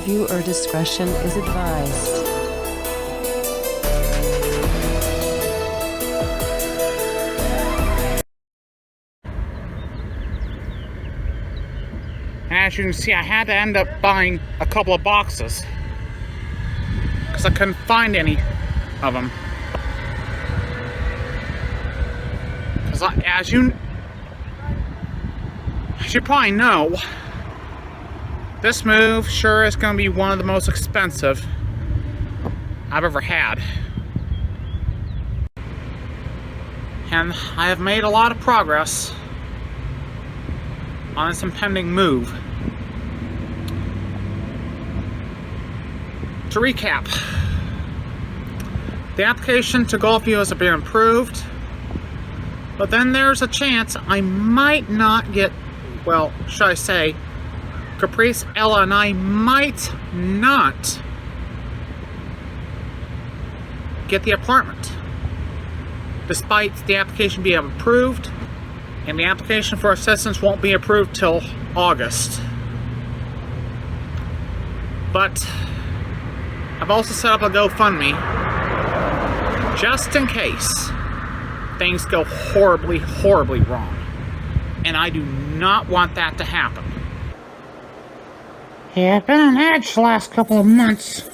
Viewer discretion is advised. And as you can see, I had to end up buying a couple of boxes because I couldn't find any of them. Because as you probably know, this move sure is going to be one of the most expensive I've ever had. And I have made a lot of progress on this impending move. To recap, the application to Gulfview has been approved, but then there's a chance I might not get, well, should I say, Caprice, Ella, and I might not get the apartment, despite the application being approved, and the application for assistance won't be approved till August. But I've also set up a GoFundMe just in case things go horribly, horribly wrong. And I do not want that to happen. Yeah, I've been on edge the last couple of months.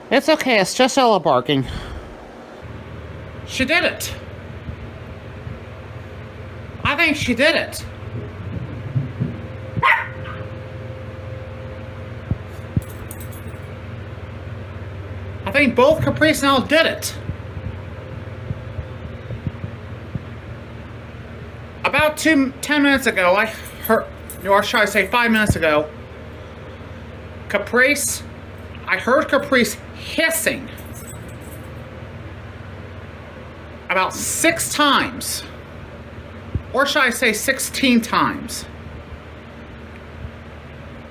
It's okay, it's just Ella barking. She did it! I think she did it! I think both Caprice and Ella did it! About 10 minutes ago, I heard, or should I say 5 minutes ago, I heard Caprice hissing about 6 times, or should I say 16 times,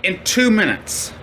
in 2 minutes.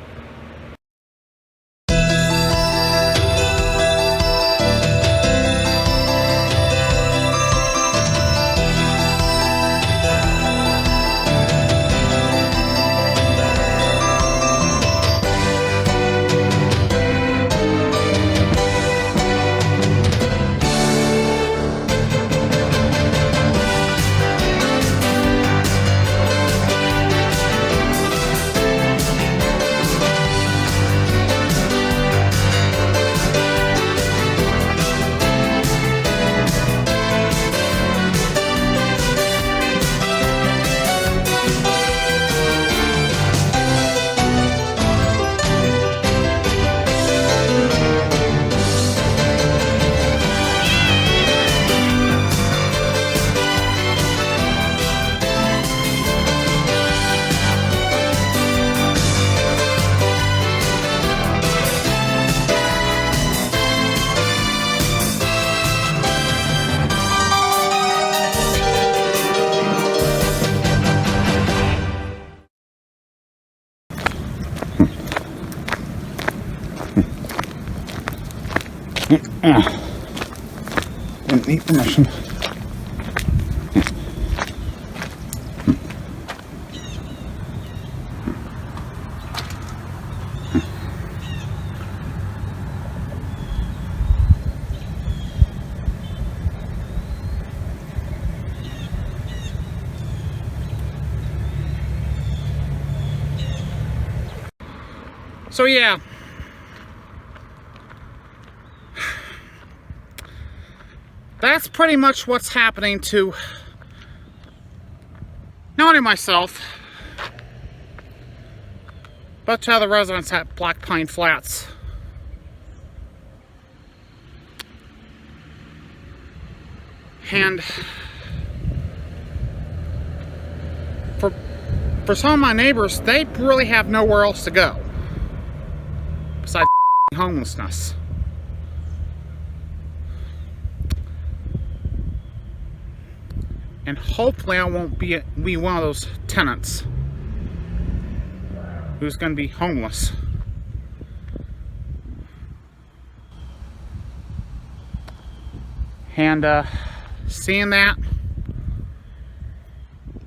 Didn't need permission. So yeah, that's pretty much what's happening to not only myself, but to other residents at Black Pine Flats. And for some of my neighbors, they really have nowhere else to go besides homelessness. And hopefully I won't be one of those tenants who's going to be homeless. And seeing that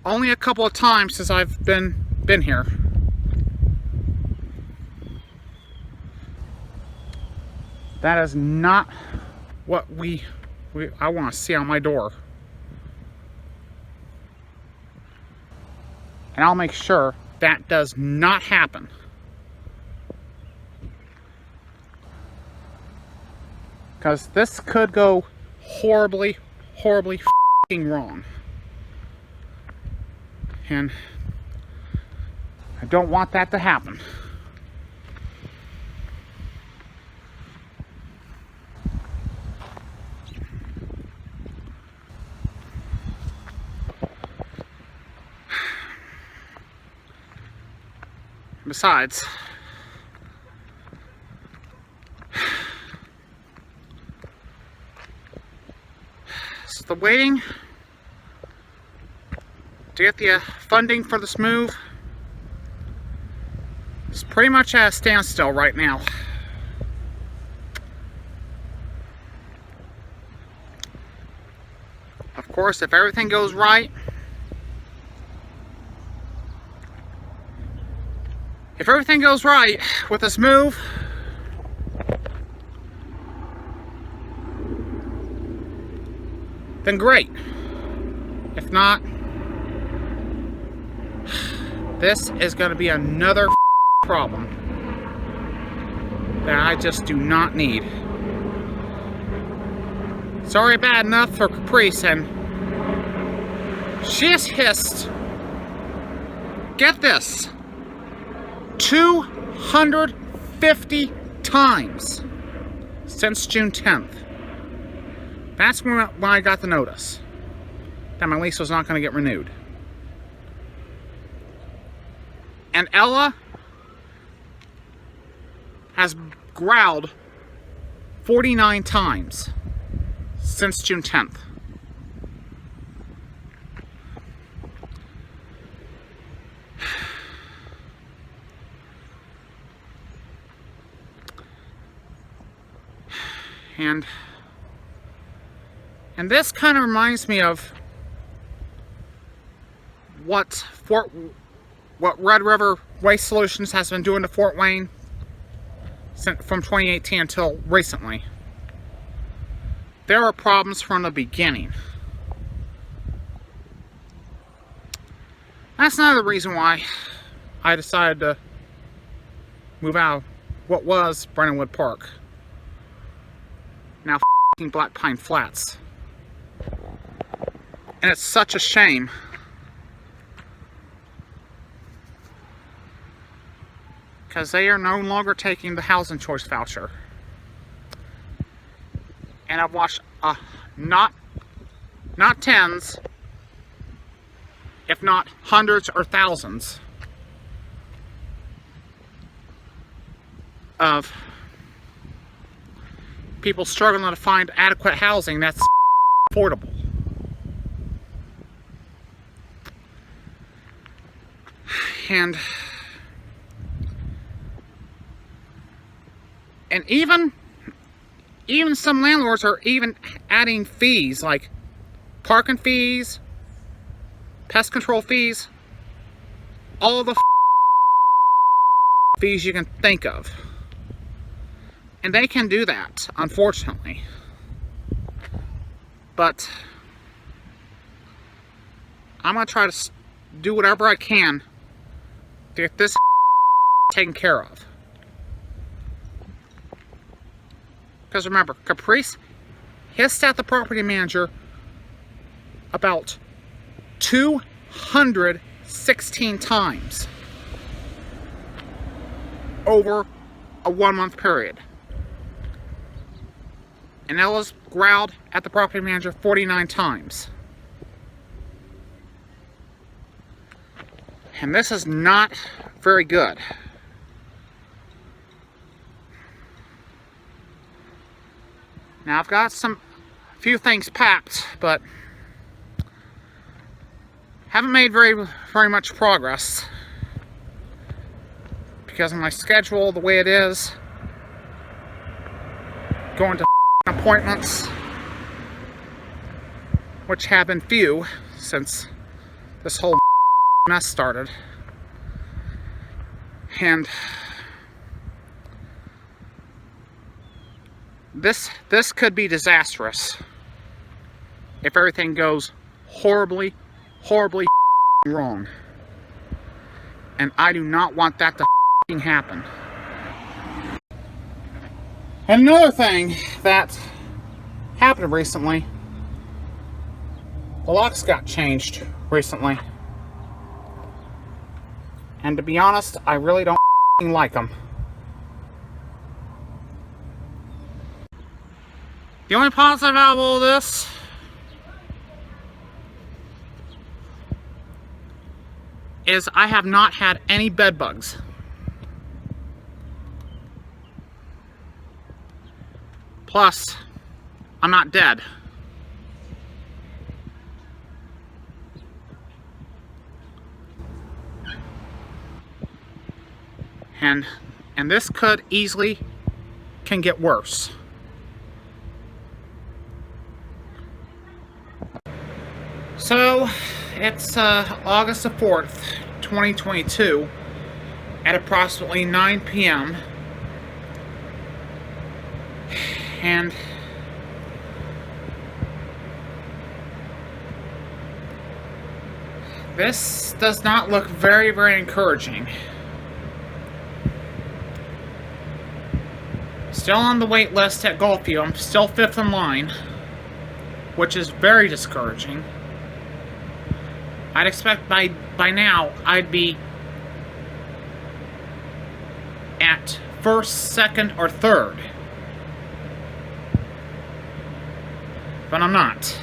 only a couple of times since I've been here. That is not what I want to see on my door. And I'll make sure that does not happen. Because this could go horribly, horribly f***ing wrong. And I don't want that to happen. Besides, so the waiting to get the funding for this move is pretty much at a standstill right now. Of course, if everything goes right, with this move, then great. If not, this is going to be another problem that I just do not need. It's already bad enough for Caprice, and she has hissed, get this, 250 times since June 10th. That's when I got the notice that my lease was not going to get renewed. And Ella has growled 49 times since June 10th. And this kind of reminds me of what Red River Waste Solutions has been doing to Fort Wayne from 2018 until recently. There are problems from the beginning. That's another reason why I decided to move out of what was Brennanwood Park, now f***ing Black Pine Flats. And it's such a shame. Because they are no longer taking the housing choice voucher. And I've watched not tens, if not hundreds or thousands of people struggling to find adequate housing that's affordable. And even some landlords are even adding fees like parking fees, pest control fees, all the fees you can think of. And they can do that, unfortunately. But I'm going to try to do whatever I can to get this taken care of. Because remember, Caprice hissed at the property manager about 216 times over a 1 month period. And Ella's growled at the property manager 49 times. And this is not very good. Now I've got a few things packed, but haven't made very much progress. because of my schedule the way it is. Going to appointments, which have been few since this whole mess started. And this could be disastrous if everything goes horribly wrong. And I do not want that to happen. And another thing that happened recently, the locks got changed recently. And to be honest, I really don't like them. The only positive out of all this is I have not had any bed bugs. Plus, I'm not dead. And this could easily can get worse. So, it's August the 4th, 2022 at approximately 9 p.m. And this does not look very encouraging. Still on the wait list at Gulfview. I'm still 5th in line, which is very discouraging. I'd expect by now I'd be at 1st, 2nd, or 3rd. But I'm not.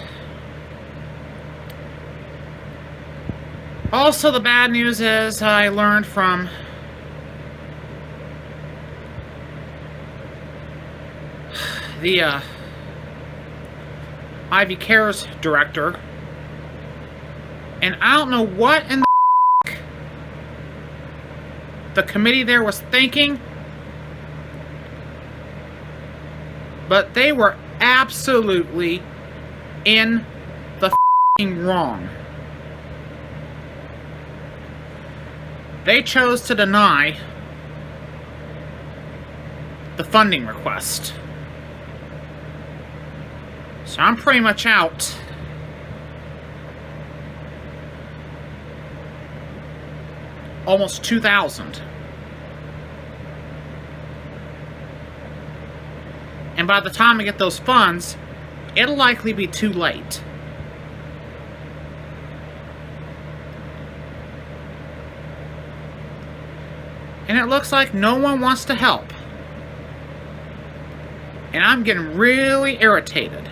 Also, the bad news is I learned from the Ivy Cares director, and I don't know what in the committee there was thinking, but they were absolutely in the wrong. They chose to deny the funding request. So I'm pretty much out. Almost 2,000. And by the time I get those funds, it'll likely be too late. And it looks like no one wants to help. And I'm getting really irritated.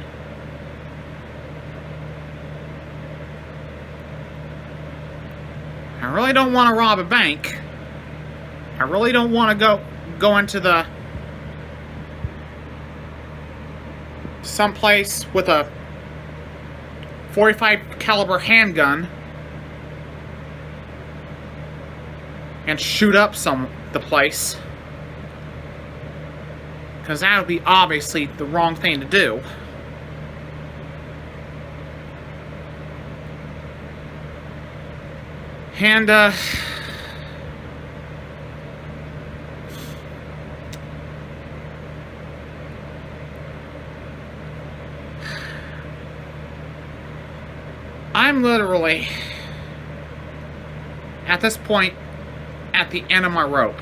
I really don't want to rob a bank. I really don't want to go into someplace with a .45 caliber handgun and shoot up the place, because that would be obviously the wrong thing to do. And I'm literally at this point at the end of my rope.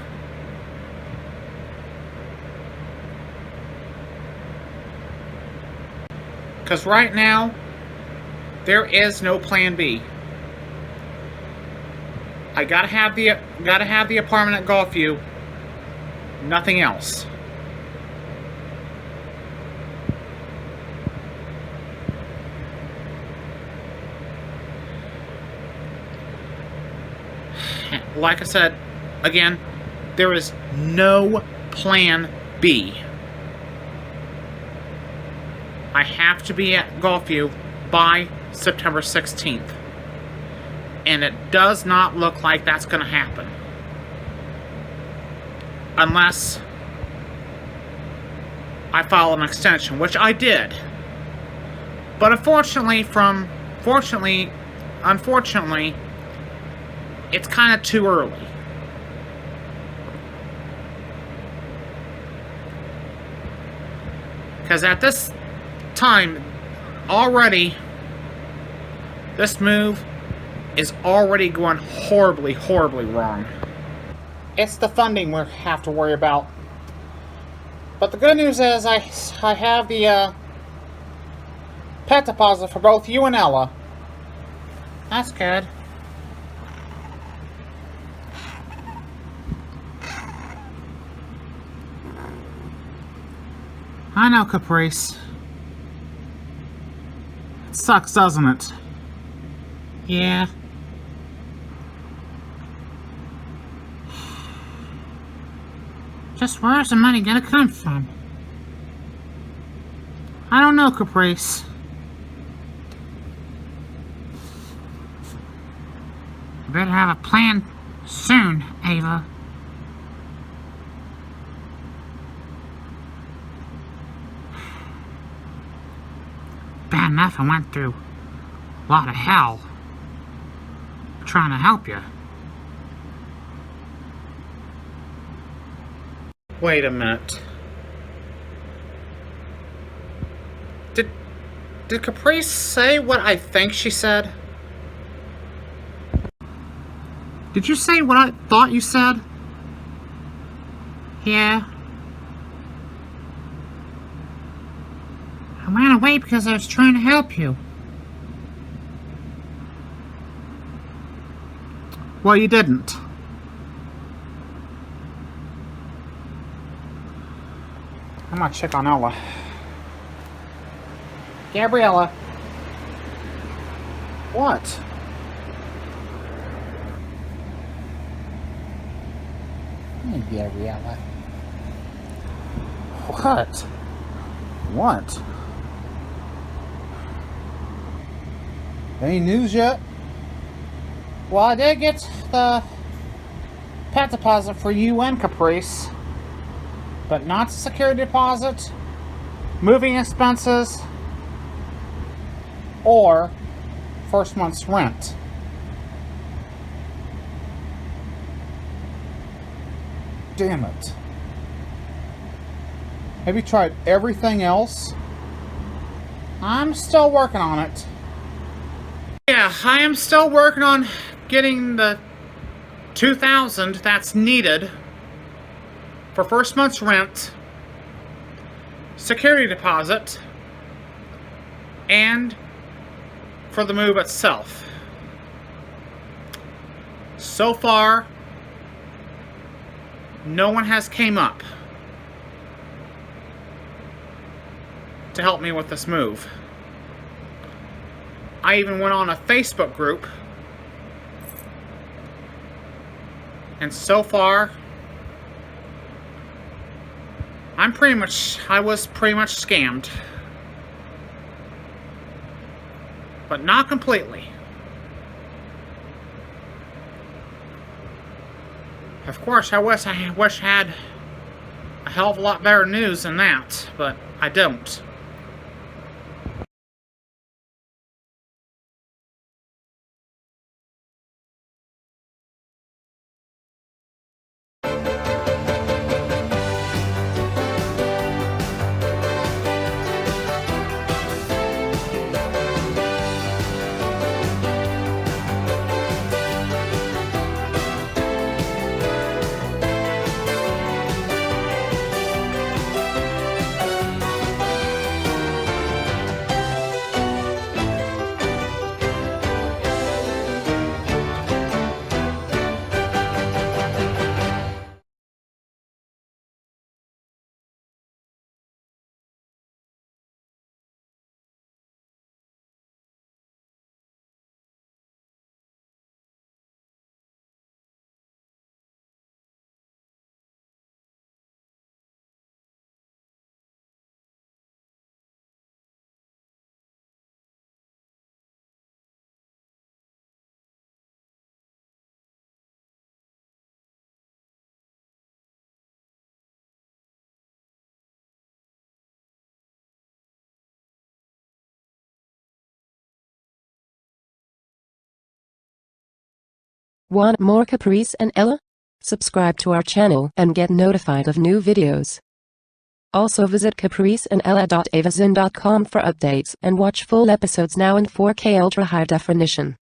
Because right now there is no plan B. I gotta have the apartment at Gulfview. Nothing else. Like I said, again, there is no plan B. I have to be at Gulfview by September 16th. And it does not look like that's going to happen. unless I file an extension, which I did. But unfortunately, it's kind of too early. Because at this time, already, this move is already going horribly, horribly wrong. It's the funding we have to worry about. But the good news is I have the pet deposit for both you and Ella. That's good. I know, Caprice. It sucks, doesn't it? Yeah. Just where's the money gonna come from? I don't know, Caprice. You better have a plan soon, Ava. Bad enough I went through a lot of hell trying to help you. Wait a minute. Did Caprice say what I think she said? Did you say what I thought you said? Yeah. I ran away because I was trying to help you. Well, you didn't. I'm gonna check on Ella. Gabriella. What? Hey, Gabriella. What? What? Any news yet? Well, I did get the pet deposit for you and Caprice, but not the security deposit, moving expenses, or first month's rent. Damn it. Have you tried everything else? I'm still working on it. Yeah, I am still working on getting the $2,000 that's needed for first month's rent, security deposit, and for the move itself. So far, no one has came up to help me with this move. I even went on a Facebook group, and so far I was pretty much scammed. But not completely. Of course, I wish I had a hell of a lot better news than that, but I don't. Want more Caprice and Ella? Subscribe to our channel and get notified of new videos. Also visit capriceandella.avazin.com for updates and watch full episodes now in 4K ultra high definition.